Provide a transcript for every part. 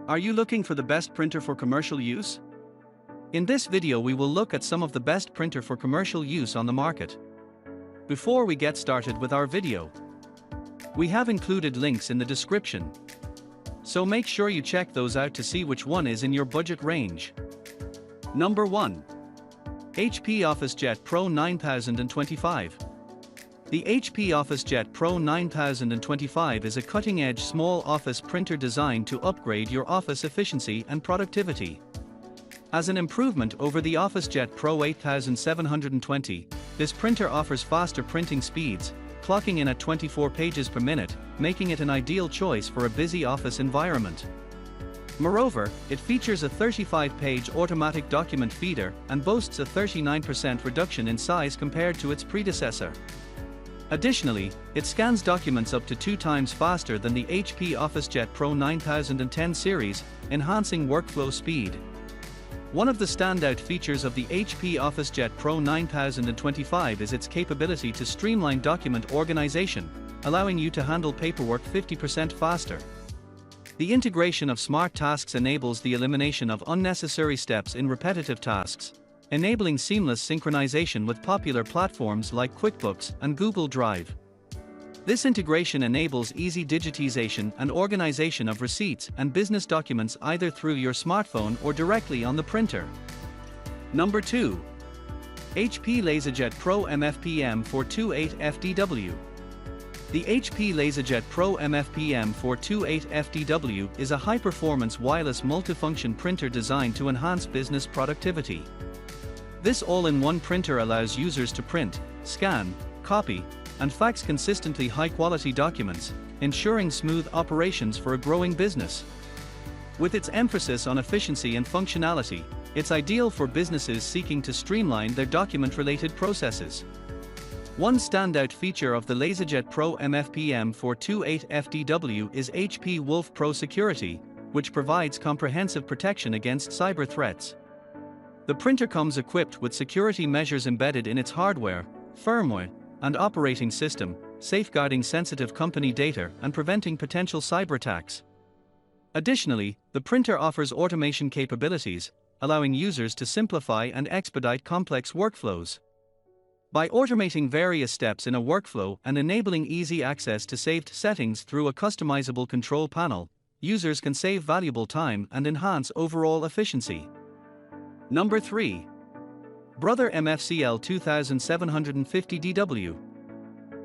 Are you looking for the best printer for commercial use? In this video we will look at some of the best printer for commercial use on the market. Before we get started with our video, we have included links in the description, so make sure you check those out to see which one is in your budget range. Number 1. HP OfficeJet Pro 9025. The HP OfficeJet Pro 9025 is a cutting-edge small office printer designed to upgrade your office efficiency and productivity. As an improvement over the OfficeJet Pro 8720, this printer offers faster printing speeds, clocking in at 24 pages per minute, making it an ideal choice for a busy office environment. Moreover, it features a 35-page automatic document feeder and boasts a 39% reduction in size compared to its predecessor. Additionally, it scans documents up to 2 times faster than the HP OfficeJet Pro 9010 series, enhancing workflow speed. One of the standout features of the HP OfficeJet Pro 9025 is its capability to streamline document organization, allowing you to handle paperwork 50% faster. The integration of smart tasks enables the elimination of unnecessary steps in repetitive tasks, enabling seamless synchronization with popular platforms like QuickBooks and Google Drive. This integration enables easy digitization and organization of receipts and business documents either through your smartphone or directly on the printer. Number 2. HP LaserJet Pro MFP M428fdw. The HP LaserJet Pro MFP M428fdw is a high-performance wireless multifunction printer designed to enhance business productivity. This all-in-one printer allows users to print, scan, copy, and fax consistently high-quality documents, ensuring smooth operations for a growing business. With its emphasis on efficiency and functionality, it's ideal for businesses seeking to streamline their document-related processes. One standout feature of the LaserJet Pro MFP M428fdw is HP Wolf Pro Security, which provides comprehensive protection against cyber threats. The printer comes equipped with security measures embedded in its hardware, firmware, and operating system, safeguarding sensitive company data and preventing potential cyber attacks. Additionally, the printer offers automation capabilities, allowing users to simplify and expedite complex workflows. By automating various steps in a workflow and enabling easy access to saved settings through a customizable control panel, users can save valuable time and enhance overall efficiency. Number 3. Brother MFCL 2750dw.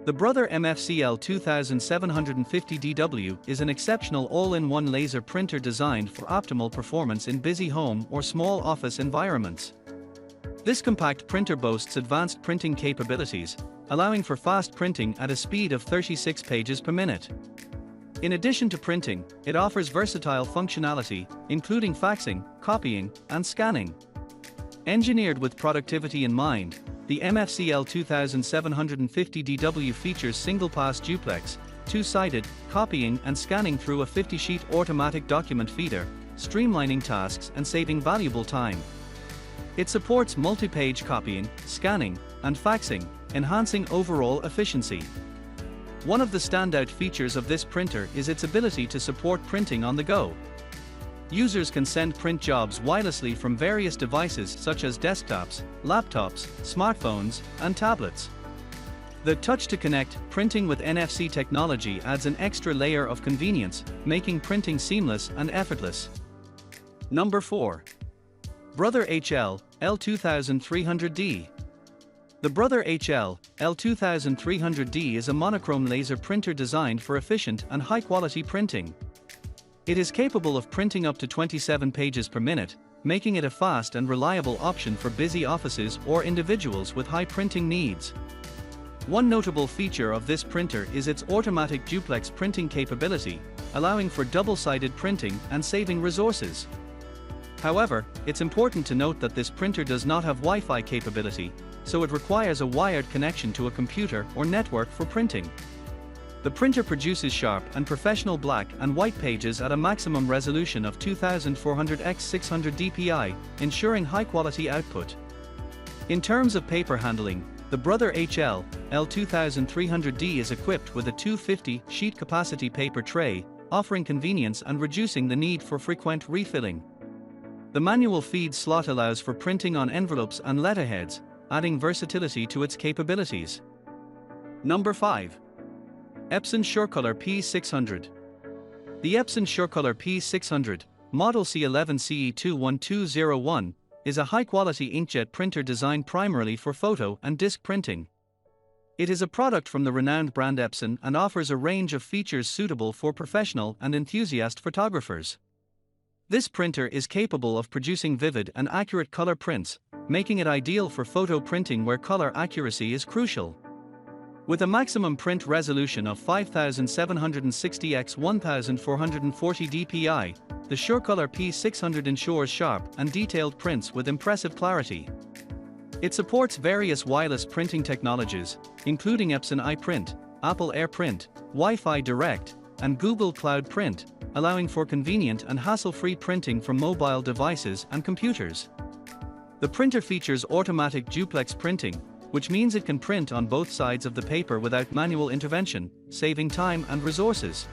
The Brother MFCL 2750dw is an exceptional all-in-one laser printer designed for optimal performance in busy home or small office environments. This compact printer boasts advanced printing capabilities, allowing for fast printing at a speed of 36 pages per minute. In addition to printing, it offers versatile functionality, including faxing, copying, and scanning. Engineered with productivity in mind, the MFCL 2750dw features single-pass duplex, two-sided, copying and scanning through a 50-sheet automatic document feeder, streamlining tasks and saving valuable time. It supports multi-page copying, scanning, and faxing, enhancing overall efficiency. One of the standout features of this printer is its ability to support printing on the go. Users can send print jobs wirelessly from various devices such as desktops, laptops, smartphones, and tablets. The touch-to-connect printing with NFC technology adds an extra layer of convenience, making printing seamless and effortless. Number 4. Brother HL L2300D. The Brother HL L2300D is a monochrome laser printer designed for efficient and high-quality printing. It is capable of printing up to 27 pages per minute, making it a fast and reliable option for busy offices or individuals with high printing needs. One notable feature of this printer is its automatic duplex printing capability, allowing for double-sided printing and saving resources. However, it's important to note that this printer does not have Wi-Fi capability, so it requires a wired connection to a computer or network for printing. The printer produces sharp and professional black and white pages at a maximum resolution of 2400 x 600 dpi, ensuring high-quality output. In terms of paper handling, the Brother HL L2300D is equipped with a 250 sheet capacity paper tray, offering convenience and reducing the need for frequent refilling. The manual feed slot allows for printing on envelopes and letterheads, adding versatility to its capabilities. Number 5. Epson SureColor P600. The Epson SureColor P600, Model C11CE21201, is a high-quality inkjet printer designed primarily for photo and disc printing. It is a product from the renowned brand Epson and offers a range of features suitable for professional and enthusiast photographers. This printer is capable of producing vivid and accurate color prints, making it ideal for photo printing where color accuracy is crucial. With a maximum print resolution of 5760 x 1440 dpi, the SureColor P600 ensures sharp and detailed prints with impressive clarity. It supports various wireless printing technologies, including Epson iPrint, Apple AirPrint, Wi-Fi Direct, and Google Cloud Print, allowing for convenient and hassle-free printing from mobile devices and computers. The printer features automatic duplex printing, which means it can print on both sides of the paper without manual intervention, saving time and resources.